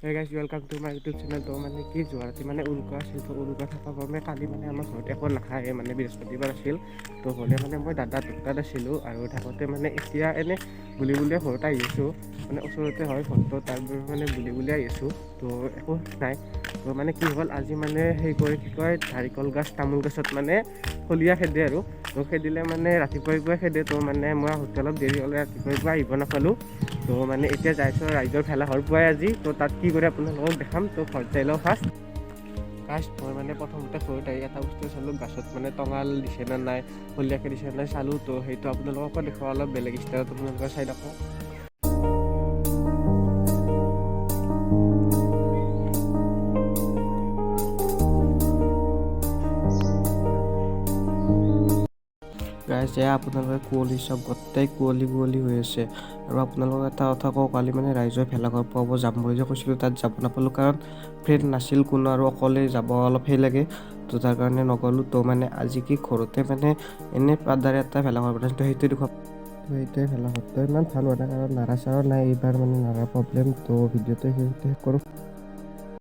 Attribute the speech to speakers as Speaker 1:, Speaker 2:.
Speaker 1: Hey guys, welcome to my YouTube channel. তো মানে কি যোৱা ৰাতি মানে উৰুকা আছিল, তো উৰুকা থকাৰ বাবে কালি মানে আমাৰ ঘৰত একো নাখায়, মানে বৃহস্পতিবাৰ আছিল। তো হ'লে মানে মই দাদা দুটাত আছিলোঁ আৰু থাকোঁতে মানে এতিয়া এনে বুলি বুলিয়ে ঘৰত আহি আছোঁ, মানে ওচৰতে হয় ঘৰটো, তাৰ বাবে মানে বুলি আহি আছোঁ। তো একো নাই। তো মানে কি হ'ল আজি মানে সেই কৰি কি কয় নাৰিকল গছ তামোল গছত মানে ফলিয়া খেদে আৰু তো খেদিলে মানে ৰাতিপুৱাই খেদে। তো মানে মই হোটেলত দেৰি হ'লে ৰাতিপুৱাই আহিব নাপালোঁ। তো মানে এতিয়া যাইছোঁ ৰাইজৰ ভেলাঘৰ পুৱাই আজি। তো তাত কি কৰে আপোনালোকক দেখাম। তো ঘৰত যাই লওঁ ফাৰ্ষ্ট মই মানে প্ৰথমতে ঘৰত আহি এটা বস্তু চালোঁ, গাছত মানে টঙাল দিছে নে নাই, ফলিয়াকে দিছে নে নাই চালোঁ। তো সেইটো আপোনালোককো দেখুৱাওঁ, অলপ বেলেগ ষ্টাইলত আপোনালোকে চাই থাকক। গাইজ এয়া আপোনালোকে কুঁৱলী চাওক, গোটেই কুঁৱলী হৈ আছে। আৰু আপোনালোকক এটা কথা কওঁ, কালি মানে ৰাইজৰ ভেলাঘৰ পুৱাব যাম বুলি যে কৈছিলোঁ, তাত যাব নাপালোঁ কাৰণ ফ্ৰেণ্ড নাছিল কোনো, আৰু অকলে যাব অলপ সেই লাগে। তো তাৰ কাৰণে নগ'লোঁ। তো মানে আজি কি ঘৰতে মানে এনেই পাদাৰে এটা ভেলাঘৰ বনাইছোঁ, তো সেইটোৱে দেখুৱাম। তো সেইটোৱে ভেলাঘৰটো ইমান ভাল হোৱা নাই কাৰণ নাৰা চাৰা নাই এইবাৰ, মানে নাৰাৰ প্ৰব্লেম। তো ভিডিঅ'টো সেইটোৱে শেষ কৰোঁ।